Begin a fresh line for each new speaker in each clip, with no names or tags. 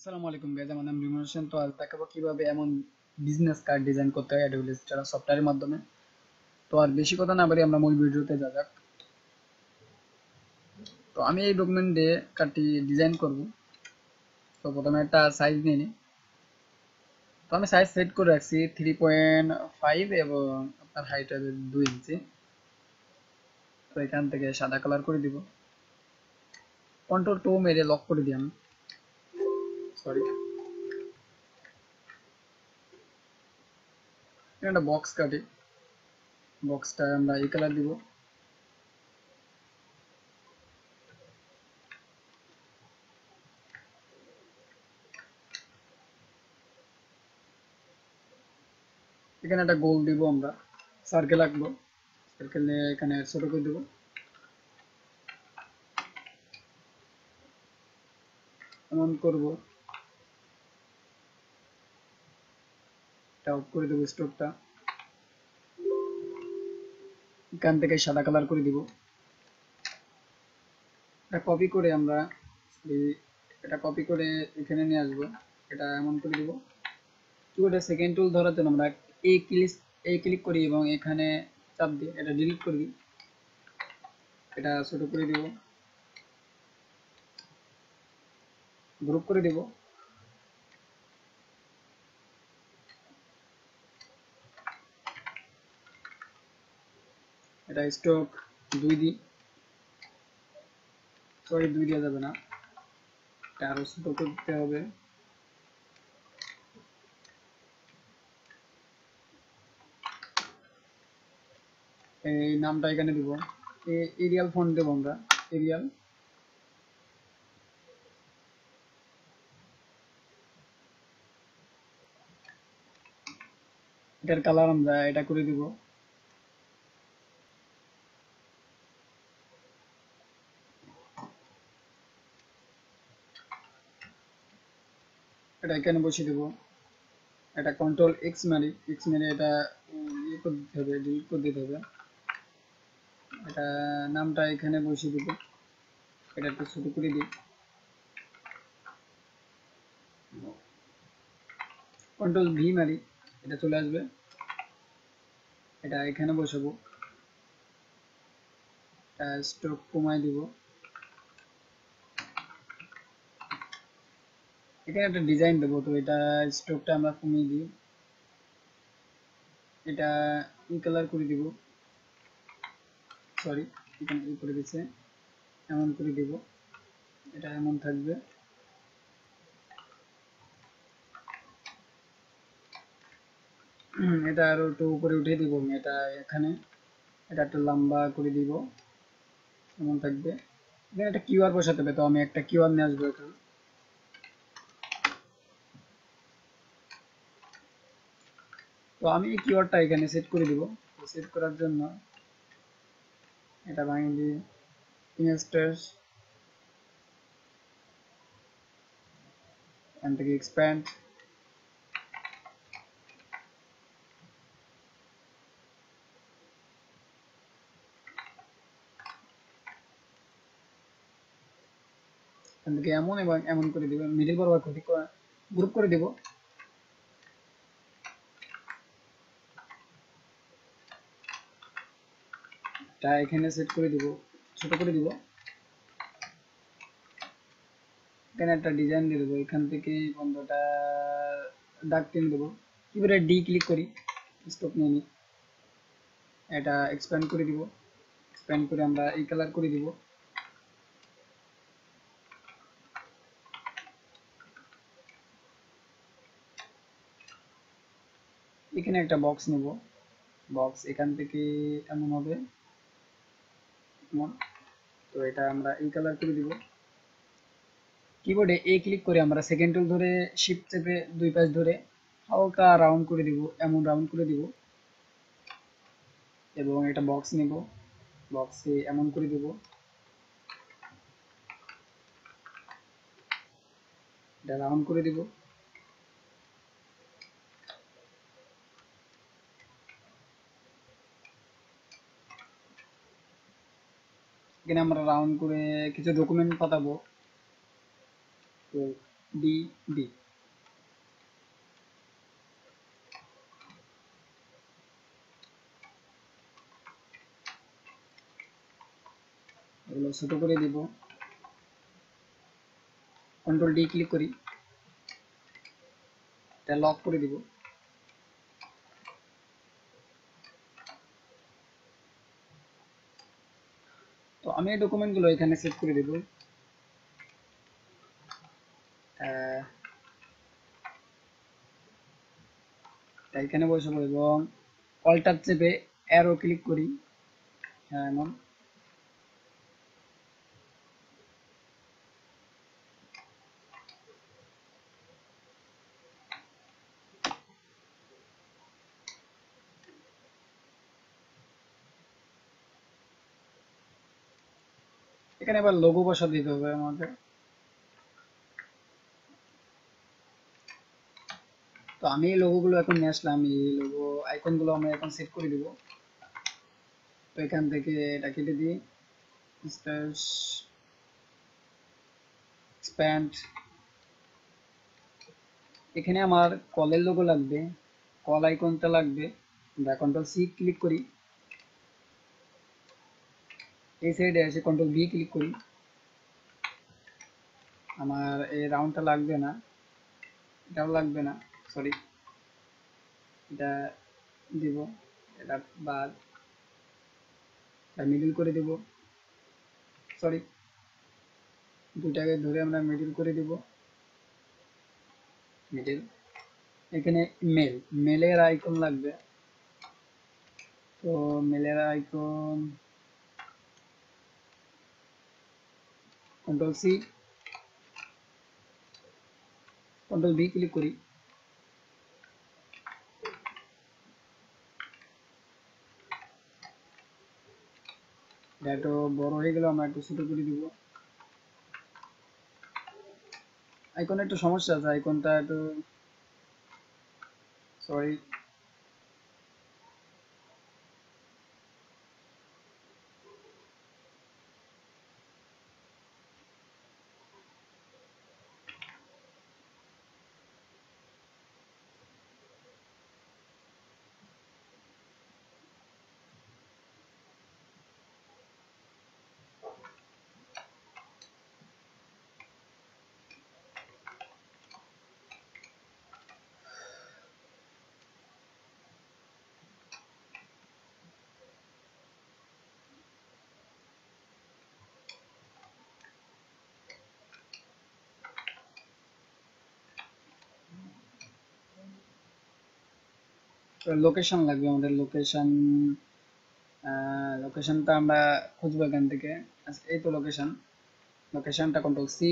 আসসালামু আলাইকুম গাইজ, আমার নাম রিমন হোসেন। তো আজ দেখাবো কিভাবে এমন বিজনেস কার্ড ডিজাইন করতে হয় অ্যাডোবি ইলাস্ট্রেটর সফটওয়্যারের মাধ্যমে। তো আর বেশি কথা না বলি, আমরা মূল ভিডিওতে যা যাক। তো আমি এই ডকুমেন্ট দিয়ে কার্ডটি ডিজাইন করব। তো প্রথমে একটা সাইজ নিয়ে নিই। তো আমি সাইজ সেট করে রাখছি 3.5 এবং আপনার হাইট হবে 2 ইঞ্চি। তো এখান থেকে সাদা কালার করে দিব, কন্ট্রোল 2 মেরে লক করে দিই আমি। সরি, একটা বক্স কাটি, বক্সটা আমরা এই কালার দিব। এখানে একটা গোল দিব, আমরা সার্কেল আঁকবো। সার্কেল নিয়ে এখানে ছোট করে দেবো, এমন করব। এটা অফ করে দেবো স্টোভটা, এখান থেকে সাদা কালার করে দিব। এটা কপি করে আমরা এটা কপি করে এখানে নিয়ে আসবো। এটা এমন করে দিব। কিবোর্ডে সেকেন্ড টুল ধরার জন্য আমরা ক্লিক করি এবং এখানে চাপ দিয়ে এটা ডিলিট করে দিই। এটা ছোট করে দিব, গ্রুপ করে দিব। এটা স্ট্রোক 2 দিই, সরি 2 দেওয়া যাবে না, এটা আরো ছোট করতে হবে। এই নামটা এখানে দিব, এরিয়াল ফন্ট দেবো আমরা, এরিয়াল। এটার কালার আমরা এটা করে দিব। এটা এখানে বসিয়ে দেবো। এটা কন্ট্রোল এক্স মারি এটা ইয়ে করে দিতে হবে, ডিলিট করে দিতে হবে। এটা নামটা এখানে বসিয়ে দিব, এটা একটু ছোট করে দিই। কন্ট্রোল ভি মারি, এটা চলে আসবে। এটা এখানে বসাবো, স্ট্রোক কমাই দিব। এখানে একটা ডিজাইন দেবো, তো এটা স্ট্রোকটা আমরা কমিয়ে দিই। এটা ই কালার করে দিব, সরি এখানে ই করে দিচ্ছে, এমন করে দিব। এটা এমন থাকবে। এটা আরো একটু উপরে উঠিয়ে দিব আমি, এটা এখানে এটা একটু লম্বা করে দিব, এমন থাকবে। এখানে একটা কিউআর বসাতে হবে, তো আমি একটা কিউআর নিয়ে আসবো এখানে। তো আমি এই কিওয়ার্ডটা এখানে সেট করে দিব। সেট করার জন্য এটা ভাঙিয়ে দিই, ইনস্টেন্স, এখান থেকে এক্সপ্যান্ড, এখান থেকে এমন এবং এমন করে দিব, মিডিল বরাবর গ্রুপ করে দিব। এটা এখানে সেট করে দিব, ছোট করে দিব। এখানে একটা ডিজাইন দিয়ে দেবো, এখান থেকে বন্ধটা দাগ টেনে দেবো। কিবোর্ডে ডি ক্লিক করি, স্টপ নিয়ে নিই। এটা এক্সপ্যান্ড করে দিব, এক্সপ্যান্ড করে আমরা এই কালার করে দিব। এখানে একটা বক্স নেব, বক্স এখান থেকে এমন হবে, এমন। তো এটা আমরা এই কালার করে দিব। কিবোর্ডে এ ক্লিক করে আমরা সেকেন্ড টুল ধরে শিফট চেপে দুই পাশ ধরে হালকা রাউন্ড করে দিব, এমন রাউন্ড করে দিব। এবং এটা বক্স নেব, বক্সে এমন করে দিব। এটা রাউন্ড করে দিব। এখানে আমরা রাউন্ড করে কিছু ডকুমেন্ট পাঠাবো। তো ডি ডি এগুলো ছোট করে দিব, কন্ট্রোল ডি ক্লিক করি, এটা লক করে দিব। তো আমি এই ডকুমেন্টগুলো এখানে সেভ করে দেব। এখানে বসাবো এবং অল্টার চেপে অ্যারো ক্লিক করি, হ্যাঁ এমন। এখানে আবার লোগো বসা দিতে হবে আমাদের। তো আমি এই লোগোগুলো এখন নিয়ে আসলাম, এই লোগো আইকনগুলো আমরা এখন সেট করে দিব। তো এখান থেকে এটা কেটে দিই, স্পেস এক্সপ্যান্ড। এখানে আমার কলের লোগো লাগবে, কল আইকনটা লাগবে, আমরা কন্ট্রোল সি ক্লিক করি, এই সাইডে এসে কন্ট্রোল ভি ক্লিক করি। আমার এই রাউন্ডটা লাগবে না, এটাও লাগবে না, সরি এটা দিব, এটা বাদ, মিডিল করে দেব, সরি দুটাকে ধরে আমরা মিডিল করে দেব, মিডিল। এখানে মেল, মেলের আইকন লাগবে, তো মেলের icon control C control V click করি, এটা একটু বড় হয়ে গেল, আমরা একটু ছোট করে দিব। আইকনে একটু সমস্যা আছে, আইকনটা একটু সরি। লোকেশন লাগবে আমাদের, লোকেশন, লোকেশনটা আমরা খুঁজবো এখান থেকে। আচ্ছা, এই তো লোকেশন, লোকেশনটা কন্ট্রোল সি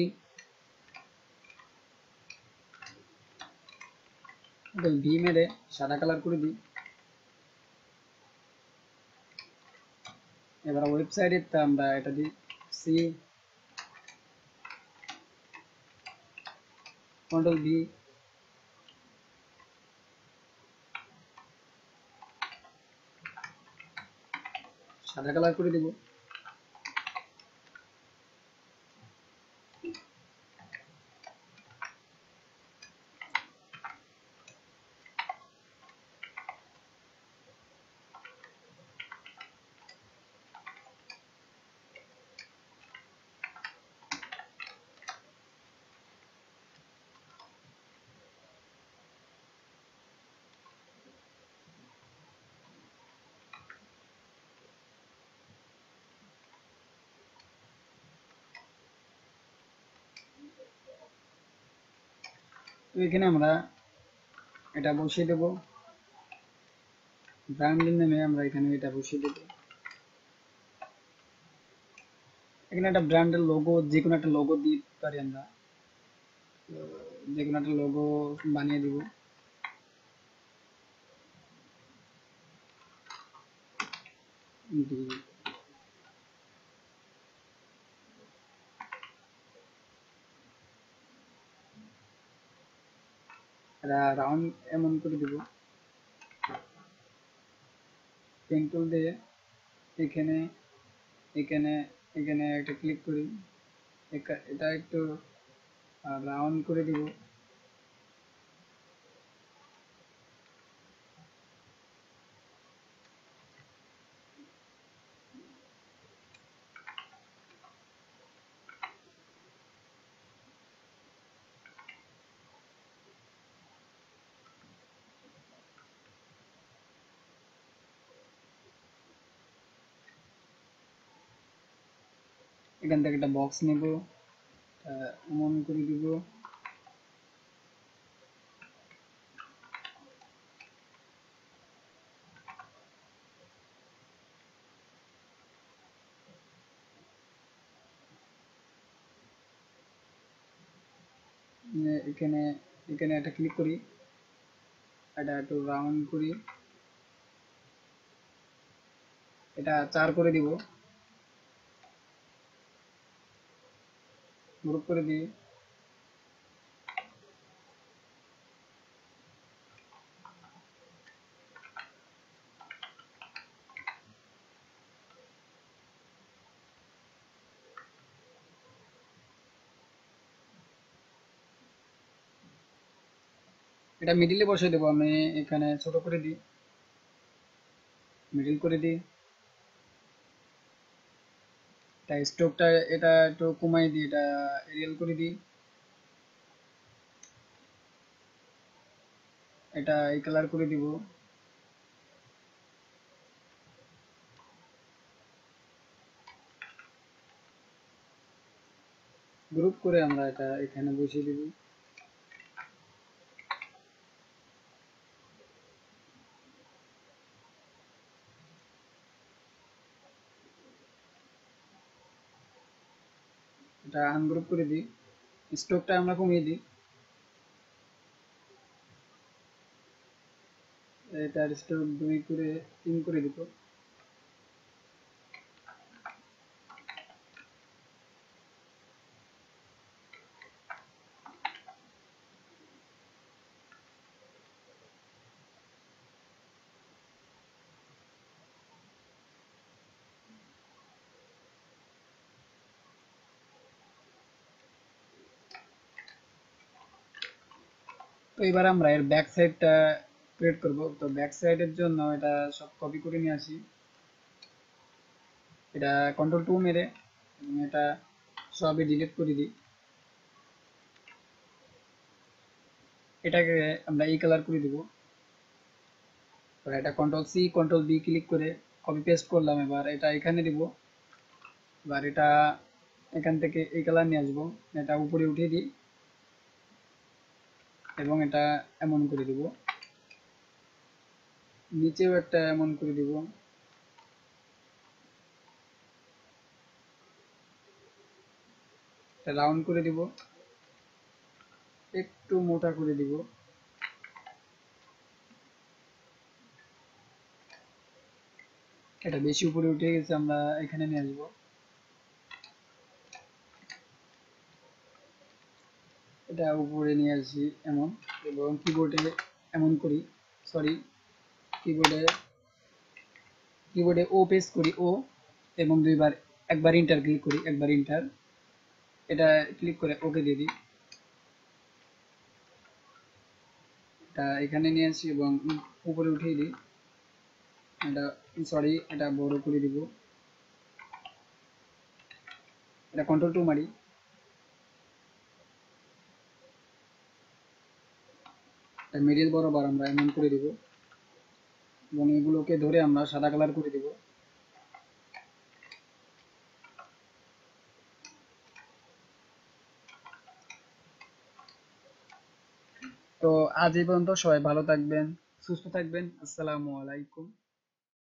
কন্ট্রোল ভি মেরে সাদা কালার করে দিই। এবার ওয়েবসাইটের আমরা এটা দিই সি কন্ট্রোল ভি, সাদা কালার করে দেব। তো এখানে আমরা এটা বসিয়ে দেব, ব্র্যান্ডের নামে আমরা এখানে এটা বসিয়ে দেব। এখানে একটা ব্র্যান্ডের লোগো, যে কোনো একটা লোগো দিতে পারি আমরা, যে কোনো একটা লোগো বানিয়ে দিব। রাউন্ড এমন করে দিব, পেন টুল দিয়ে এখানে এখানে এখানে একটা ক্লিক করি, এটা একটু আর রাউন্ড করে দিব। এখান থেকে একটা বক্স নেব, এমন করে দিব। এখানে এখানে একটা ক্লিক করি, এটা একটু রাউন্ড করি, এটা 4 করে দিব, গ্রুপ করে দিই। এটা মিডিলে বসিয়ে দেবো, আমি এখানে ছোট করে দিই, মিডিল করে দিই। এটা স্ট্রোকটা এটা একটু কমাই দিই, এটা এরিয়াল করে দিই। এটা এই কালার করে দিব। গ্রুপ করে আমরা এটা এখানে বসিয়ে দিব। এটা আনগ্রুপ করে দিই, স্ট্রোকটা আমরা কমিয়ে দিই। এটার স্ট্রোক 2 করে 3 করে দিব। তো এবার আমরা এর ব্যাক সাইডটা ক্রিয়েট করব। তো ব্যাক সাইডের জন্য এটা সব কপি করে নিয়ে আসি, এটা কন্ট্রোল 2 মেরে এবং এটা সবই ডিলিট করে দিই। এটাকে আমরা এই কালার করে দিব। এটা control C control B click করে কপি পেস্ট করলাম। এবার এটা এখানে দিব। এবার এটা এখান থেকে এই কালার নিয়ে আসবো, এটা উপরে উঠিয়ে দিই এবং এটা এমন করে দিব। নিচেও একটা এমন করে দিব। এটা রাউন্ড করে দিব, একটু মোটা করে দিব। এটা বেশি উপরে উঠে গেছে, আমরা এখানে নিয়ে আসবো। এটা উপরে নিয়ে আসি এমন, এবং কিবোর্ডে এমন করি, সরি কিবোর্ডে কিবোর্ডে ও প্রেস করি, ও এবং দুইবার, একবার ইন্টার ক্লিক করি, একবার ইন্টার, এটা ক্লিক করে ওকে দিয়ে দিই। এটা এখানে নিয়ে আসি এবং উপরে উঠিয়ে দিই। এটা সরি এটা বড় করে দিব। এটা কন্ট্রোল 2 মারি, মিডিল বরাবর আমরা এমন করে দিব এবং এগুলোকে ধরে আমরা সাদা কালার করে দিব। তো আজ এই পর্যন্ত, সবাই ভালো থাকবেন, সুস্থ থাকবেন। আসসালামু আলাইকুম।